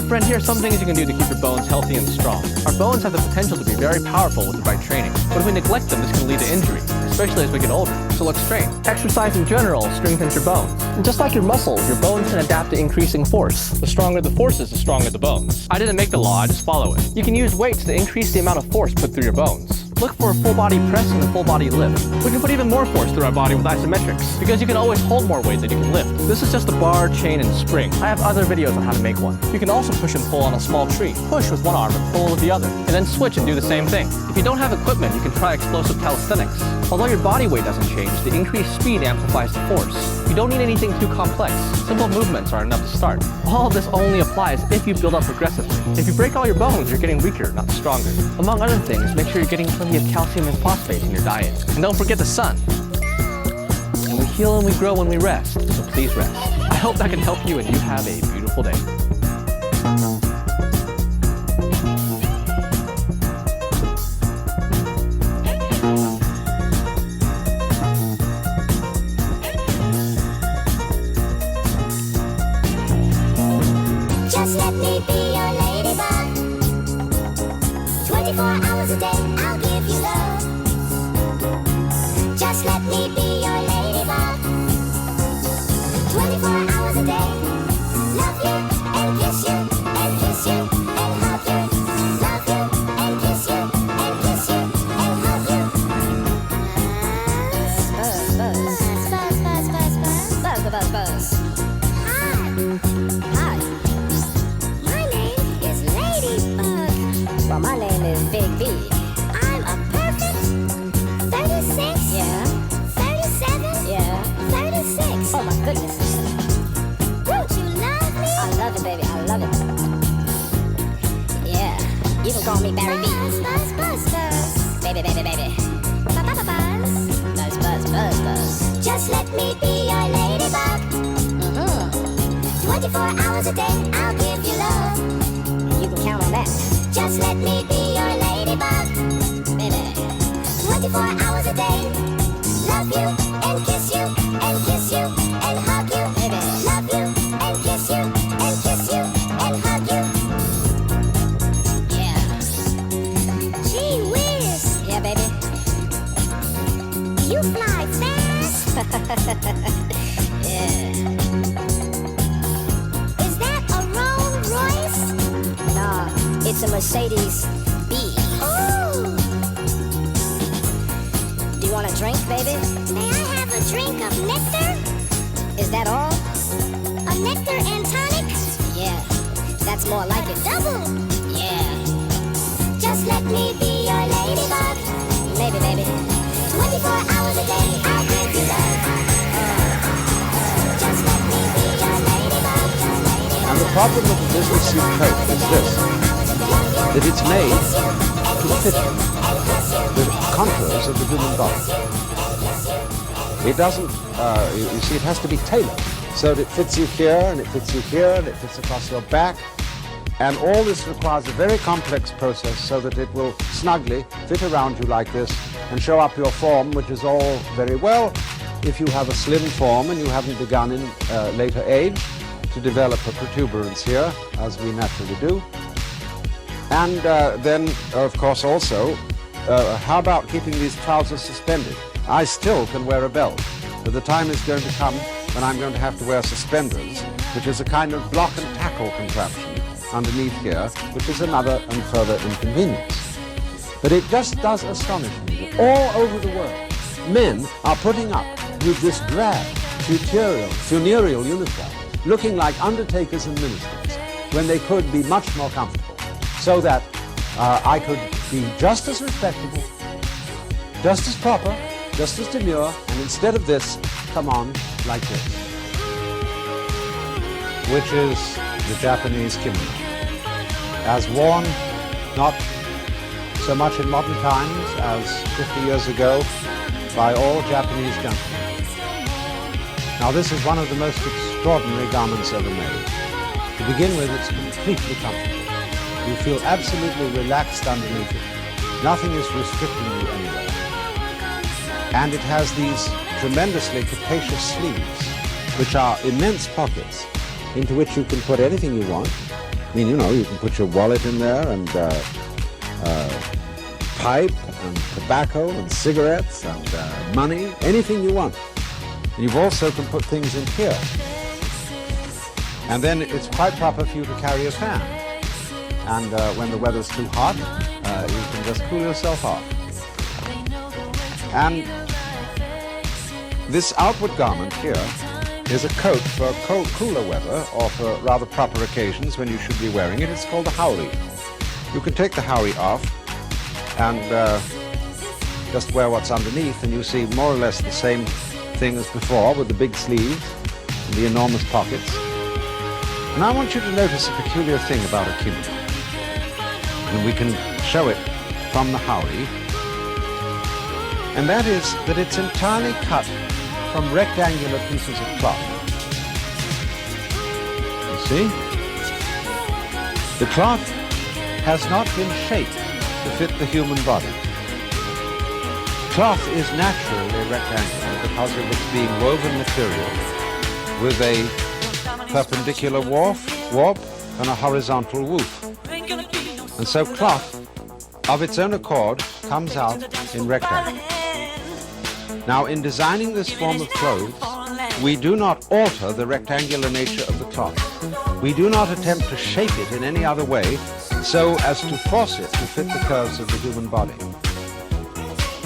Friend, here are some things you can do to keep your bones healthy and strong. Our bones have the potential to be very powerful with the right training, but if we neglect them, this can lead to injury, especially as we get older. So let's train. Exercise in general strengthens your bones. And just like your muscles, your bones can adapt to increasing force. The stronger the force is, the stronger the bones. I didn't make the law, I just follow it. You can use weights to increase the amount of force put through your bones. Look for a full body press and a full body lift. We can put even more force through our body with isometrics, because you can always hold more weight than you can lift. This is just a bar, chain, and spring. I have other videos on how to make one. You can also push and pull on a small tree. Push with one arm and pull with the other, and then switch and do the same thing. If you don't have equipment, you can try explosive calisthenics. Although your body weight doesn't change, the increased speed amplifies the force. You don't need anything too complex. Simple movements are enough to start. All of this only applies if you build up progressively. If you break all your bones, you're getting weaker, not stronger. Among other things, make sure you're getting plenty of calcium and phosphate in your diet. And don't forget the sun. And we heal and we grow when we rest, so please rest. I hope that can help you and you have a beautiful day. Just let me be your ladybug. 24 hours a day, I'll give you love. Just let me be your ladybug. 24 hours a day. Love you and kiss you and kiss you and hug you. Love you and kiss you and kiss you and hug you. Buzz, buzz, buzz, buzz, buzz, buzz, buzz, buzz, buzz. Hi. My name is Ladybug. Well, my name is Big B. I'm a perfect 36. Yeah. 37. Yeah. 36. Oh my goodness. Don't you love me? I love it, baby. I love it. Yeah. You can call me Barry B. Buzz, buzz, buzz, buzz. Baby, baby, baby. Buzz, buzz, buzz, buzz, buzz. Just let me be your ladybug. 24 hours a day, I'll give you love. You can count on that. Just let me be your ladybug, baby. 24 hours a day. Love you and kiss you and kiss you and hug you, baby. Love you and kiss you and kiss you and hug you. Yeah. Gee whiz. Yeah, baby. You fly fast. Yeah. It's a Mercedes B. Ooh. Do you want a drink, baby? May I have a drink of nectar? Is that all? A nectar and tonic? Yeah, that's more like it. Double? Yeah. Just let me be your ladybug. Maybe, baby. 24 hours a day, I'll give you love. Just let me be your ladybug. And the problem with the business suit coat is this. That it's made to fit the contours of the human body. It doesn't, you see, it has to be tailored so that it fits you here, and it fits you here, and it fits across your back. And all this requires a very complex process so that it will snugly fit around you like this and show up your form, which is all very well if you have a slim form and you haven't begun in later age to develop a protuberance here, as we naturally do. And then, of course, also, how about keeping these trousers suspended? I still can wear a belt, but the time is going to come when I'm going to have to wear suspenders, which is a kind of block and tackle contraption underneath here, which is another and further inconvenience. But it just does astonish me that all over the world, men are putting up with this drab, funereal uniform, looking like undertakers and ministers, when they could be much more comfortable. So that I could be just as respectable, just as proper, just as demure, and instead of this, come on like this, which is the Japanese kimono, as worn not so much in modern times as 50 years ago by all Japanese gentlemen. Now this is one of the most extraordinary garments ever made. To begin with, it's completely comfortable. You feel absolutely relaxed underneath it. Nothing is restricting you anywhere. And it has these tremendously capacious sleeves, which are immense pockets into which you can put anything you want. mean, you know, you can put your wallet in there and pipe and tobacco and cigarettes and money, anything you want. You also can put things in here. And then it's quite proper for you to carry a fan. And when the weather's too hot, you can just cool yourself off. And this outward garment here is a coat for cooler weather or for rather proper occasions when you should be wearing it. It's called the haori. You can take the haori off and just wear what's underneath, and you see more or less the same thing as before with the big sleeves and the enormous pockets. And I want you to notice a peculiar thing about a kimono. And we can show it from the haori. And that is that it's entirely cut from rectangular pieces of cloth. You see? The cloth has not been shaped to fit the human body. Cloth is naturally rectangular because of its being woven material with a perpendicular warp and a horizontal woof. And so cloth, of its own accord, comes out in rectangles. Now, in designing this form of clothes, we do not alter the rectangular nature of the cloth. We do not attempt to shape it in any other way so as to force it to fit the curves of the human body.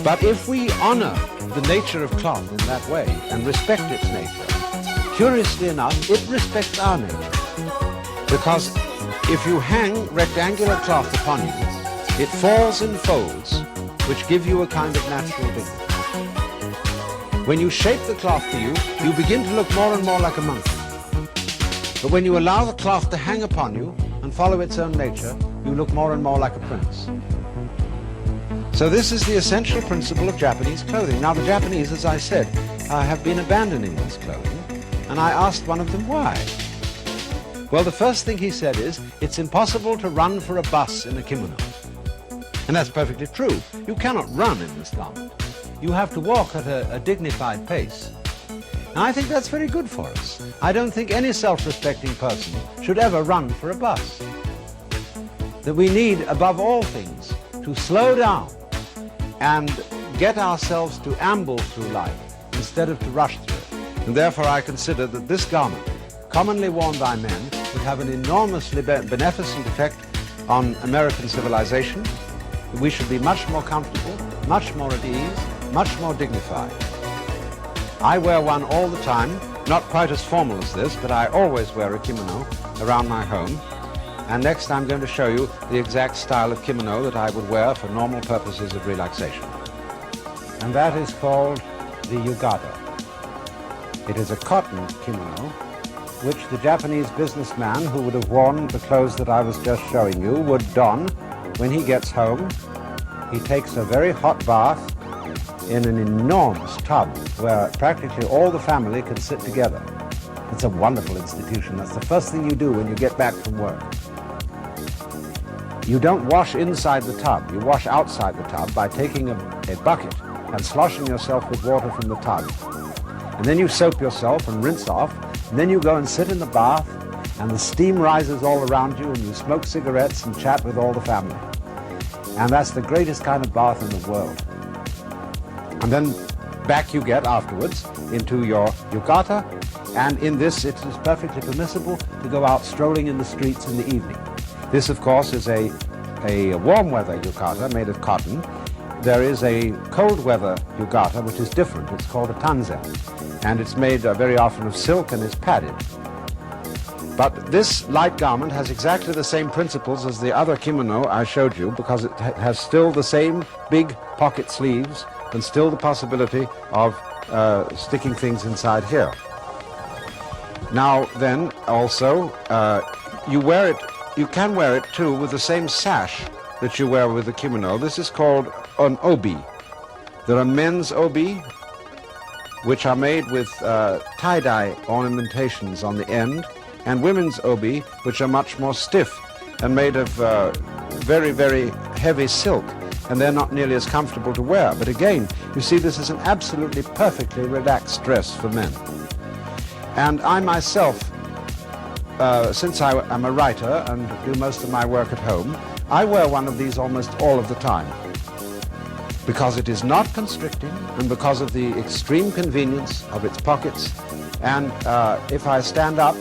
But if we honor the nature of cloth in that way and respect its nature, curiously enough, it respects our nature. Because if you hang rectangular cloth upon you, it falls in folds, which give you a kind of natural dignity. When you shape the cloth to you, you begin to look more and more like a monkey. But when you allow the cloth to hang upon you and follow its own nature, you look more and more like a prince. So this is the essential principle of Japanese clothing. Now, the Japanese, as I said, have been abandoning this clothing, and I asked one of them why. Well, the first thing he said is, it's impossible to run for a bus in a kimono. And that's perfectly true. You cannot run in this garment. You have to walk at a dignified pace. And I think that's very good for us. I don't think any self-respecting person should ever run for a bus. That we need, above all things, to slow down and get ourselves to amble through life instead of to rush through it. And therefore I consider that this garment, commonly worn by men, would have an enormously beneficent effect on American civilization. We should be much more comfortable, much more at ease, much more dignified. I wear one all the time, not quite as formal as this, but I always wear a kimono around my home. And next I'm going to show you the exact style of kimono that I would wear for normal purposes of relaxation. And that is called the yukata. It is a cotton kimono, which the Japanese businessman who would have worn the clothes that I was just showing you would don when he gets home. He takes a very hot bath in an enormous tub where practically all the family can sit together. It's a wonderful institution. That's the first thing you do when you get back from work. You don't wash inside the tub. You wash outside the tub by taking a bucket and sloshing yourself with water from the tub. And then you soap yourself and rinse off. And then you go and sit in the bath, and the steam rises all around you, and you smoke cigarettes and chat with all the family. And that's the greatest kind of bath in the world. And then back you get afterwards into your yukata, and in this it is perfectly permissible to go out strolling in the streets in the evening. This, of course, is a warm weather yukata made of cotton. There is a cold weather yukata which is different. It's called a tanzen, and it's made very often of silk and is padded. But this light garment has exactly the same principles as the other kimono I showed you, because it has still the same big pocket sleeves and still the possibility of sticking things inside here. Now then, also, you can wear it too with the same sash that you wear with the kimono. This is called an obi. There are men's obi, which are made with tie-dye ornamentations on the end, and women's obi, which are much more stiff and made of very, very heavy silk, and they're not nearly as comfortable to wear. But again, you see, this is an absolutely perfectly relaxed dress for men. And I myself since I am a writer and do most of my work at home, I wear one of these almost all of the time, because it is not constricting and because of the extreme convenience of its pockets. And if I stand up,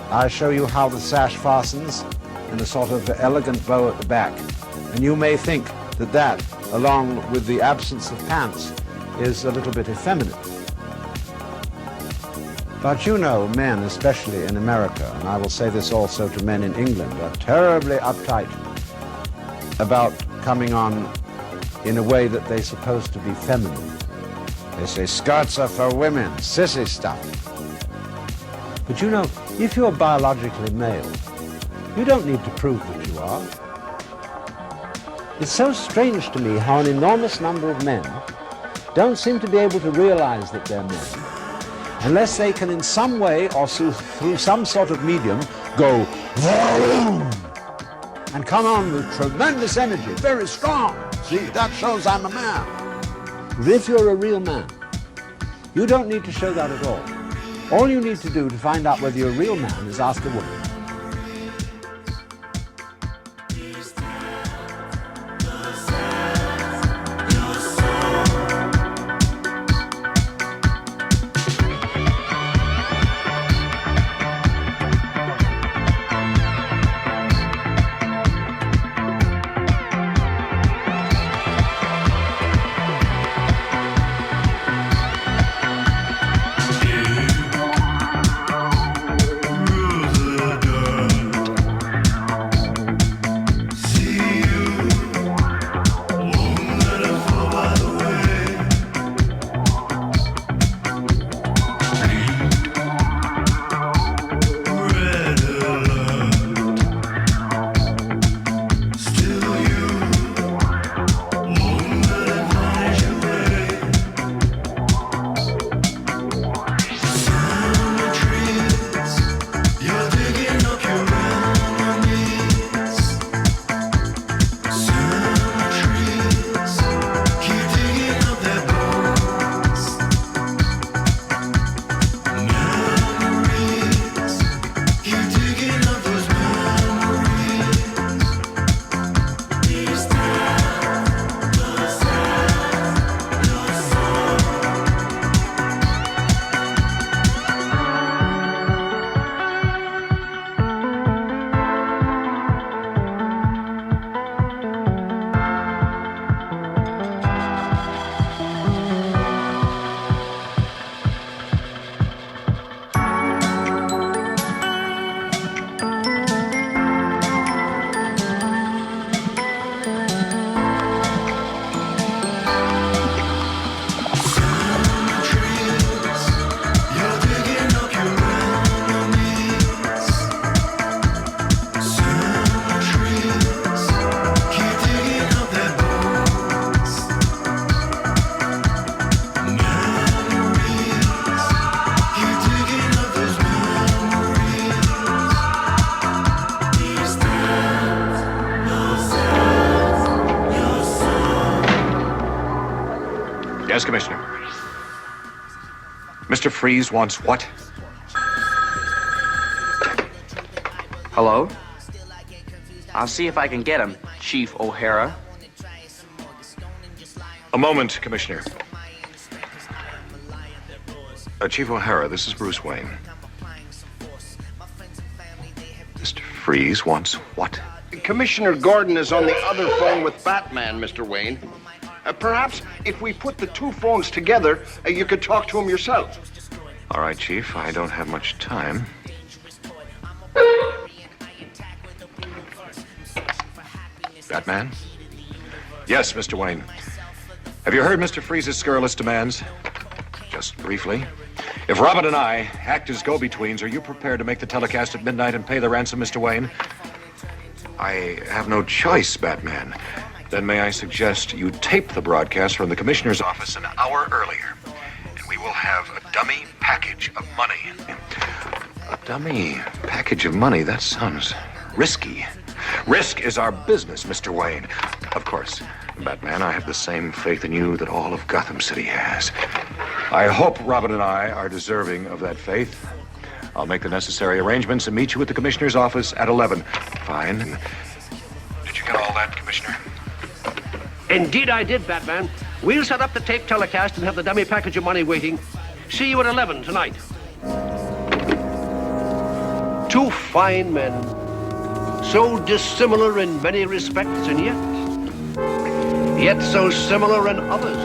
I show you how the sash fastens in a sort of elegant bow at the back. And you may think that that, along with the absence of pants, is a little bit effeminate. But you know, men, especially in America, and I will say this also to men in England, are terribly uptight about coming on in a way that they're supposed to be feminine. They say skirts are for women, sissy stuff. But you know, if you're biologically male, you don't need to prove that you are. It's so strange to me how an enormous number of men don't seem to be able to realize that they're men, unless they can in some way or through some sort of medium go vroom, and come on with tremendous energy, very strong. See, that shows I'm a man. But if you're a real man, you don't need to show that at all. All you need to do to find out whether you're a real man is ask a woman. Yes, Commissioner. Mr. Freeze wants what? Hello? I'll see if I can get him, Chief O'Hara. A moment, Commissioner. Chief O'Hara, this is Bruce Wayne. Mr. Freeze wants what? Commissioner Gordon is on the other phone with Batman, Mr. Wayne. Perhaps if we put the two phones together, you could talk to him yourself. All right, Chief, I don't have much time. Batman? Yes, Mr. Wayne. Have you heard Mr. Freeze's scurrilous demands? Just briefly. If Robin and I act as go-betweens, are you prepared to make the telecast at midnight and pay the ransom, Mr. Wayne? I have no choice, Batman. Then may I suggest you tape the broadcast from the Commissioner's office an hour earlier, and we will have a dummy package of money. A dummy package of money? That sounds risky. Risk is our business, Mr. Wayne. Of course, Batman, I have the same faith in you that all of Gotham City has. I hope Robin and I are deserving of that faith. I'll make the necessary arrangements and meet you at the commissioner's office at 11. Fine. Did you get all that, Commissioner? Indeed I did, Batman. We'll set up the tape telecast and have the dummy package of money waiting. See you at 11 tonight. Two fine men, so dissimilar in many respects and yet so similar in others.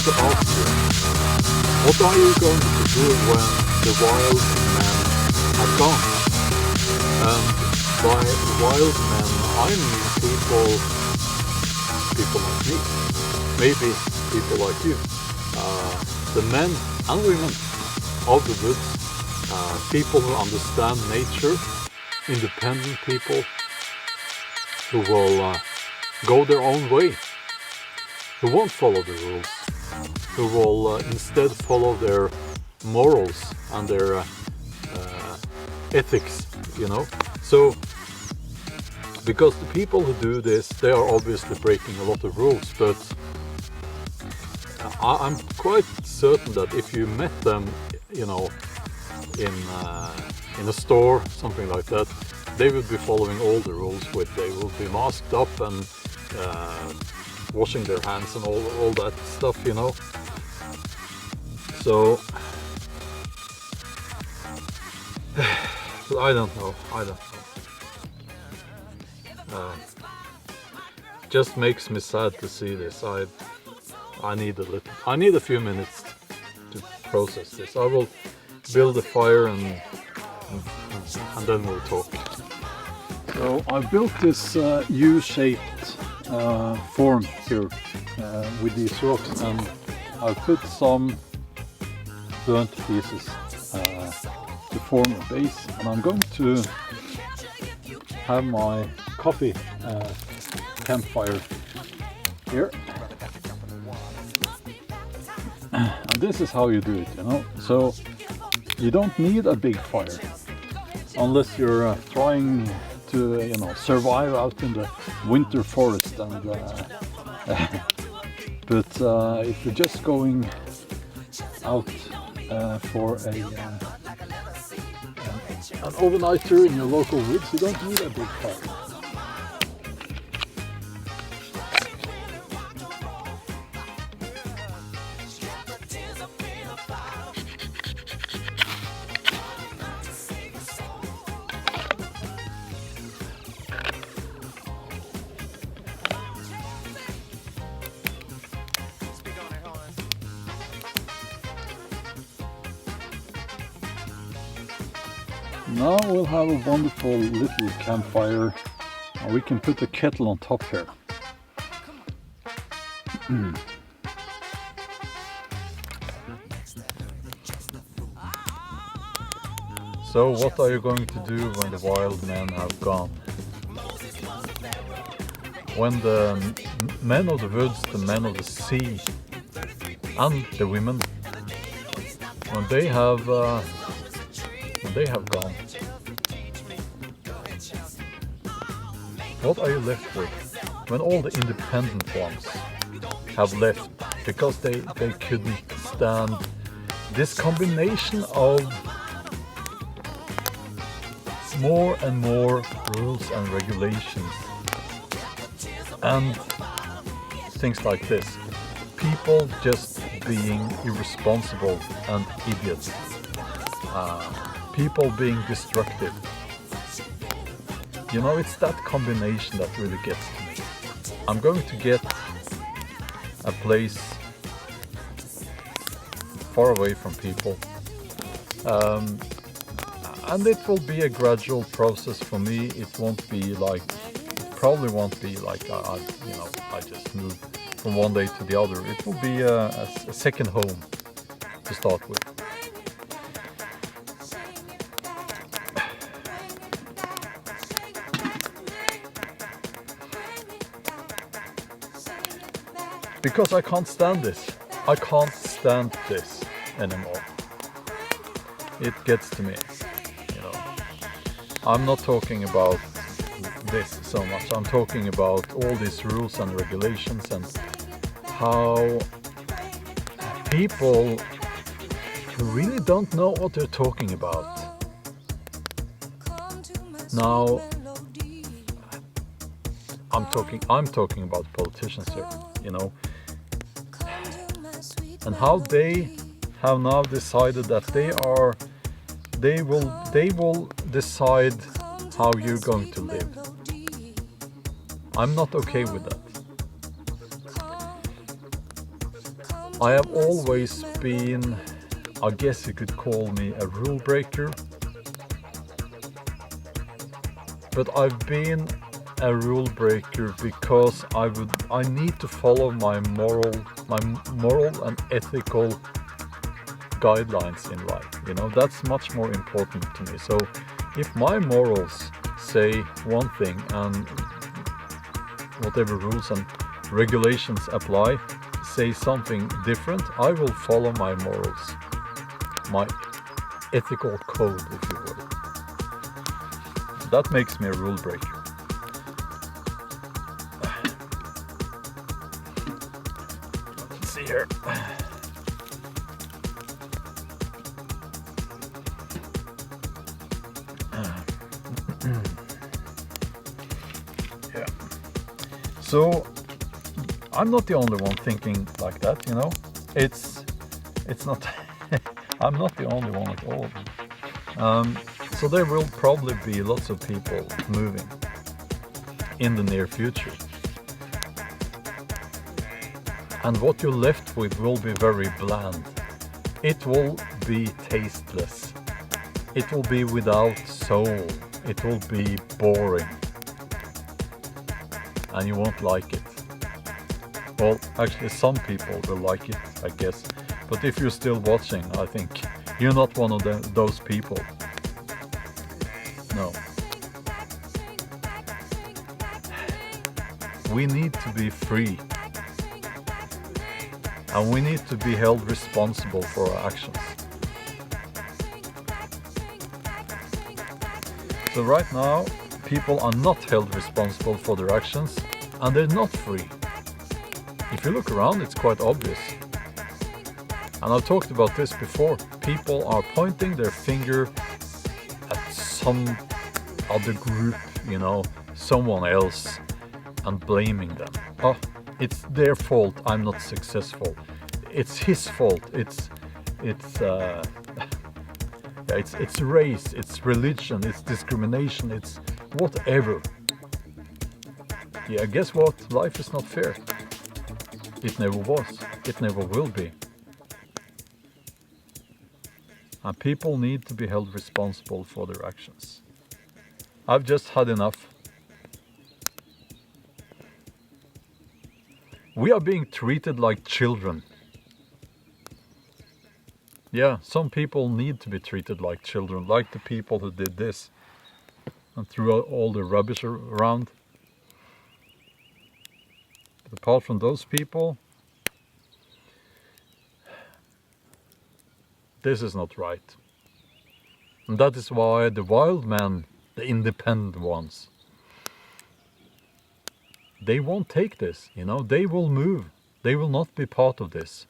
To ask you, what are you going to do when the wild men have gone? And by wild men, I mean people like me, maybe people like you, the men and women of the woods, people who understand nature, independent people who will go their own way, who won't follow the rules, who will instead follow their morals and their ethics, you know. So, because the people who do this, they are obviously breaking a lot of rules, but I'm quite certain that if you met them, you know, in a store, something like that, they would be following all the rules. They will be masked up and washing their hands and all that stuff, you know. So I don't know. Just makes me sad to see this. I need a few minutes to process this. I will build a fire and then we'll talk. So I built this U-shaped form here with these rocks, and I put some burnt pieces to form a base, and I'm going to have my coffee campfire here. And this is how you do it, you know. So you don't need a big fire unless you're trying to, you know, survive out in the winter forest. And but if you're just going out for an overnighter in your local woods, you don't need a big fire. Now we'll have a wonderful little campfire, and we can put the kettle on top here. So what are you going to do when the wild men have gone? When the men of the woods, the men of the sea, and the women, when they have gone, what are you left with? When all the independent ones have left because they couldn't stand this combination of more and more rules and regulations and things like this. People just being irresponsible and idiots. People being destructive. You know, it's that combination that really gets to me. I'm going to get a place far away from people. And it will be a gradual process for me. It won't be like, it probably won't be like I just move from one day to the other. It will be a second home to start with. Because I can't stand this. I can't stand this anymore. It gets to me, you know. I'm not talking about this so much. I'm talking about all these rules and regulations and how people really don't know what they're talking about. Now, I'm talking about politicians here, you know. And how they have now decided that they will decide how you're going to live. I'm not okay with that. I have always been, I guess you could call me a rule breaker, but I've been a rule breaker because I need to follow my moral and ethical guidelines in life. You know, that's much more important to me. So if my morals say one thing and whatever rules and regulations apply say something different, I will follow my morals, my ethical code, if you will. That makes me a rule breaker. Let's see here. Yeah. So I'm not the only one thinking like that, you know. It's not. I'm not the only one at all. So there will probably be lots of people moving in the near future. And what you're left with will be very bland. It will be tasteless. It will be without soul. It will be boring. And you won't like it. Well, actually some people will like it, I guess. But if you're still watching, I think you're not one of those people. No. We need to be free. And we need to be held responsible for our actions. So right now, people are not held responsible for their actions, and they're not free. If you look around, it's quite obvious. And I've talked about this before. People are pointing their finger at some other group, you know, someone else, and blaming them. Oh, it's their fault I'm not successful. It's his fault. It's race, it's religion, it's discrimination, it's whatever. Yeah, guess what? Life is not fair. It never was. It never will be. And people need to be held responsible for their actions. I've just had enough. We are being treated like children. Yeah, some people need to be treated like children, like the people who did this and threw out all the rubbish around. But apart from those people, this is not right. And that is why the wild men, the independent ones, they won't take this, you know, they will move. They will not be part of this.